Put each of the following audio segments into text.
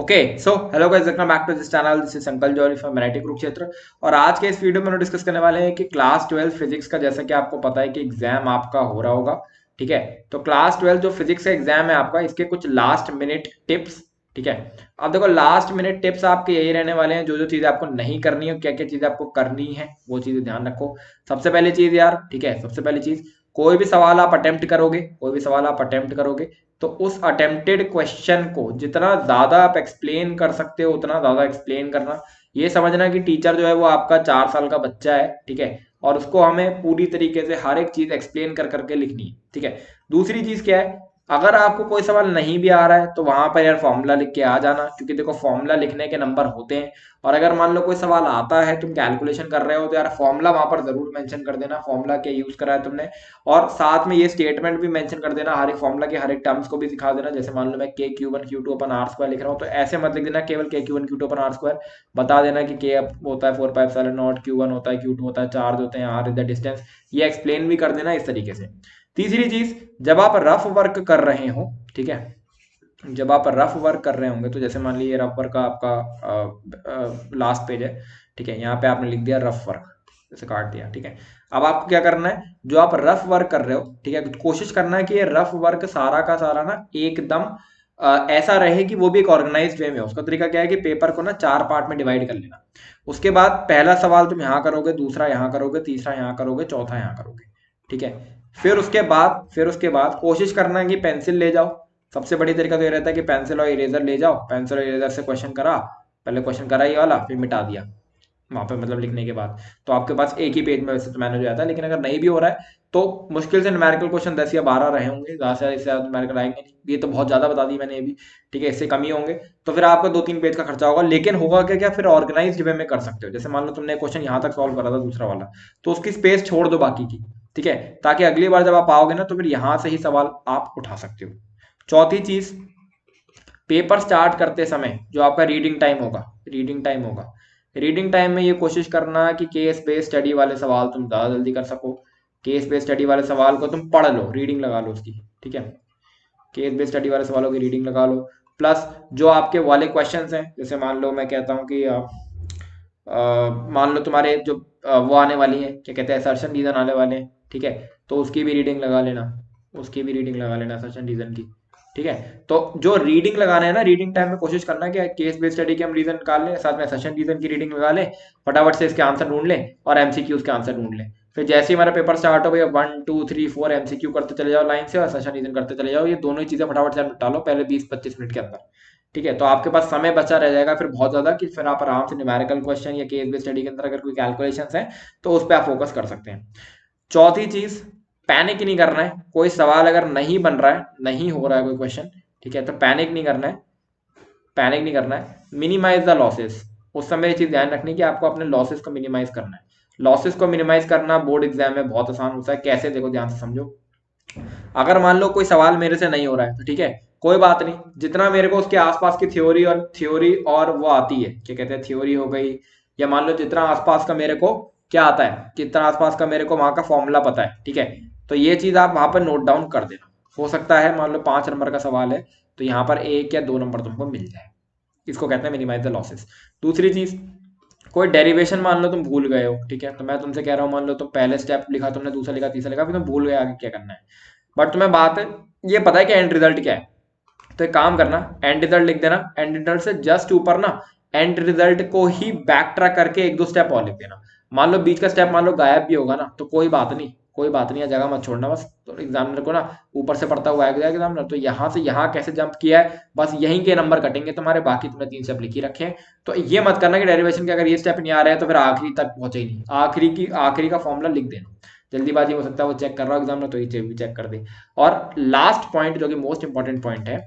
Okay so hello guys, welcome back to this channel. This is uncle Jolly from NIT Kurukshetra. और आज के इस video में हम डिस्कस करने वाले हैं कि क्लास 12 फिजिक्स का, जैसा कि आपको पता है कि एग्जाम आपका हो रहा होगा। ठीक है, तो क्लास 12 जो फिजिक्स का एग्जाम है आपका, इसके कुछ लास्ट मिनट टिप्स। ठीक है, अब देखो लास्ट मिनट टिप्स आपके यही रहने वाले हैं, जो जो चीजें आपको नहीं करनी है, क्या क्या चीजें आपको करनी है, वो चीजें ध्यान रखो। सबसे पहली चीज यार, ठीक है, सबसे पहली चीज, कोई भी सवाल आप अटेम्प्ट करोगे, कोई भी सवाल आप अटेम्प्ट करोगे, तो उस अटेम्प्टेड क्वेश्चन को जितना ज्यादा आप एक्सप्लेन कर सकते हो उतना ज्यादा एक्सप्लेन करना। ये समझना कि टीचर जो है वो आपका 4 साल का बच्चा है, ठीक है, और उसको हमें पूरी तरीके से हर एक चीज एक्सप्लेन कर करके लिखनी है। ठीक है, दूसरी चीज क्या है, अगर आपको कोई सवाल नहीं भी आ रहा है तो वहां पर यार फॉर्मूला लिख के आ जाना, क्योंकि देखो फॉर्मूला लिखने के नंबर होते हैं। और अगर मान लो कोई सवाल आता है, तुम कैलकुलेशन कर रहे हो, तो यार फॉर्मूला वहां पर जरूर मेंशन कर देना, फॉर्मूला क्या यूज करा है तुमने। और साथ में ये स्टेटमेंट भी मेंशन कर देना, हर एक फॉर्मूला के हर एक टर्म्स को भी दिखा देना। जैसे मान लो मैं k q one q two upon r square लिख रहा हूँ, तो ऐसे मत लिख देना केवल k q one q two upon r square. बता देना कि के होता है 4 pi epsilon naught, q one होता है, क्यू टू होता है, चार्ज होते हैं, आर इज द डिस्टेंस। ये एक्सप्लेन भी कर देना इस तरीके से। तीसरी चीज, जब आप रफ वर्क कर रहे हो, ठीक है, जब आप रफ वर्क कर रहे होंगे, तो जैसे मान लीजिए रफ वर्क का आपका लास्ट पेज है, ठीक है, यहाँ पे आपने लिख दिया रफ वर्क, जैसे काट दिया। ठीक है, अब आपको क्या करना है, जो आप रफ वर्क कर रहे हो, ठीक है, कोशिश करना है कि ये रफ वर्क सारा का सारा ना एकदम ऐसा रहे कि वो भी एक ऑर्गेनाइज्ड वे में हो। उसका तरीका क्या है कि पेपर को ना 4 पार्ट में डिवाइड कर लेना। उसके बाद पहला सवाल तुम यहाँ करोगे, दूसरा यहाँ करोगे, तीसरा यहाँ करोगे, चौथा यहाँ करोगे। ठीक है, फिर उसके बाद कोशिश करना है कि पेंसिल ले जाओ। सबसे बड़ी तरीका तो ये रहता है कि पेंसिल और इरेजर ले जाओ, पेंसिल और इरेजर से क्वेश्चन करा, पहले क्वेश्चन करा ये वाला, फिर मिटा दिया वहां पे, मतलब लिखने के बाद। तो आपके पास एक ही पेज में वैसे तो मैनेज हो जाता है। लेकिन अगर नहीं भी हो रहा है तो मुश्किल से न्यूमेरिकल क्वेश्चन 10 या 12 रहे होंगे, ज्यादा से ज्यादा न्यूमेरिकल आएंगे नहीं। ये तो बहुत ज्यादा बता दी मैंने ये भी, ठीक है, इससे कम ही होंगे। तो फिर आपका 2-3 पेज का खर्चा होगा, लेकिन होगा क्या, क्या फिर ऑर्गेनाइज्ड वे में कर सकते हो। जैसे मान लो तुमने क्वेश्चन यहाँ तक सॉल्व करा था दूसरा वाला, तो उसकी स्पेस छोड़ दो बाकी की। ठीक है, ताकि अगली बार जब आप आओगे ना, तो फिर यहाँ से ही सवाल आप उठा सकते हो। चौथी चीज, पेपर स्टार्ट करते समय जो आपका रीडिंग टाइम में ये कोशिश करना कि केस बेस्ड स्टडी वाले सवाल तुम ज़्यादा जल्दी कर सको। केस बेस्ड स्टडी वाले सवाल को तुम पढ़ लो, रीडिंग लगा लो उसकी। ठीक है, केस बेस्ड स्टडी वाले सवालों की रीडिंग लगा लो। प्लस जो आपके वाले क्वेश्चंस हैं, जैसे मान लो मैं कहता हूँ कि मान लो तुम्हारे जो वो आने वाली है, क्या कहते हैं, असर्शन रीजन आने वाले हैं, ठीक है, तो उसकी भी रीडिंग लगा लेना, असर्शन रीजन की। ठीक है, तो जो रीडिंग लगाना है ना, रीडिंग टाइम में कोशिश करना है कि केस बेस्ड स्टडी के हम रीजन निकाल लें, साथ में असर्शन रीजन की रीडिंग लगा लें, फटाफट से इसके आंसर ढूंढ लें और एमसीक्यूज के आंसर ढूंढ लें। फिर जैसे ही हमारा पेपर स्टार्ट हो, भैया 1 2 3 4 एमसीक्यू करते चले जाओ लाइन से, और असर्शन रीजन करते चले जाओ। ये दोनों ही चीजें फटाफट से निपटा लो पहले 20-25 मिनट के अंदर। ठीक है, तो आपके पास समय बचा रह जाएगा फिर बहुत ज्यादा, कि फिर आप आराम से न्यूमेरिकल क्वेश्चन या केस बेस्ड स्टडी के अंदर अगर कोई कैलकुलेशंस है तो उस पर आप फोकस कर सकते हैं। चौथी चीज, पैनिक नहीं करना है। कोई सवाल अगर नहीं बन रहा है, नहीं हो रहा है कोई क्वेश्चन, ठीक है, तो पैनिक नहीं करना है, मिनिमाइज द लॉसेस। उस समय ये चीज ध्यान रखनी कि आपको अपने लॉसेस को मिनिमाइज करना है। लॉसेस को मिनिमाइज करना बोर्ड एग्जाम में बहुत आसान होता है। कैसे, देखो ध्यान से समझो। अगर मान लो कोई सवाल मेरे से नहीं हो रहा है, तो ठीक है, कोई बात नहीं, जितना मेरे को उसके आसपास की थ्योरी और वो आती है, क्या कहते हैं, थ्योरी हो गई, या मान लो जितना आसपास का मेरे को क्या आता है, जितना आसपास का मेरे को वहां का फॉर्मूला पता है, ठीक है, तो ये चीज आप वहां पर नोट डाउन कर देना। हो सकता है मान लो 5 नंबर का सवाल है, तो यहाँ पर 1 या 2 नंबर तुमको मिल जाए। इसको कहते हैं मिनिमाइज द लॉसेस। दूसरी चीज, कोई डेरिवेशन मान लो तुम भूल गए हो, ठीक है, तो मैं तुमसे कह रहा हूँ, मान लो तुम पहले स्टेप लिखा तुमने, दूसरा लिखा, तीसरा लिखा, फिर तुम भूल गए आगे क्या करना है, बट तुम्हें बात है ये पता है कि एंड रिजल्ट क्या है। तो एक काम करना, एंड रिजल्ट लिख देना, एंड रिजल्ट से जस्ट ऊपर ना एंड रिजल्ट को ही बैक ट्रैक करके 1-2 स्टेप और लिख देना। मान लो बीच का स्टेप मान लो गायब भी होगा ना, तो कोई बात नहीं, कोई बात नहीं, जगह मत छोड़ना बस। तो एग्जामिनर को ना ऊपर से पढ़ता हुआ आएगा एग्जामिनर, तो यहाँ से यहाँ कैसे जंप किया है, बस यहीं के नंबर कटेंगे तुम्हारे, बाकी तुमने 3 स्टेप लिख ही रखे हैं। तो ये मत करना कि डेरिवेशन के अगर ये स्टेप नहीं आ रहा है तो फिर आखिरी तक पहुंचे ही नहीं, आखिरी का फॉर्मूला लिख देना। जल्दीबाजी हो सकता है वो चेक कर रहा हो एग्जामिनर, तो ये भी चेक कर दे। और लास्ट पॉइंट जो कि मोस्ट इंपॉर्टेंट पॉइंट है,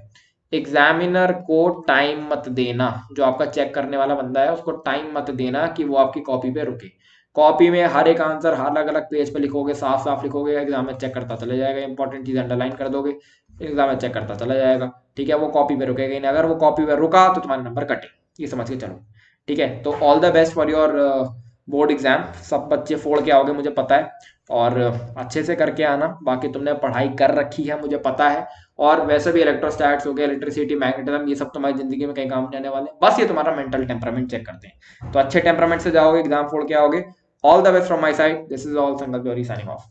एग्जामिनर को टाइम मत देना। जो आपका चेक करने वाला बंदा है उसको टाइम मत देना कि वो आपकी कॉपी पे रुके। कॉपी में हर एक आंसर हर अलग अलग पेज पे लिखोगे, साफ साफ लिखोगे, एग्जाम में चेक करता चला जाएगा। इंपॉर्टेंट चीज अंडरलाइन कर दोगे, एग्जाम में चेक करता चला जाएगा। ठीक है, वो कॉपी पे रुकेगा ही नहीं। अगर वो कॉपी पे रुका तो तुम्हारे नंबर कटे, ये समझ के चलो। ठीक है, तो all the best for your board exam. सब बच्चे फोड़ के आओगे मुझे पता है। और अच्छे से करके आना। बाकी तुमने पढ़ाई कर रखी है मुझे पता है, और वैसे भी इलेक्ट्रोस्टैट्स हो गया, इलेक्ट्रिसिटी, मैग्नेटिज्म, ये सब तुम्हारी जिंदगी में कहीं काम नहीं आने वाले। बस ये तुम्हारा मेंटल टेम्परामेंट चेक करते हैं, तो अच्छे टेम्परामेंट से जाओगे, एग्जाम फोड़ के आओगे। All the best from my side, this is all संगत गौरी साइनिंग ऑफ।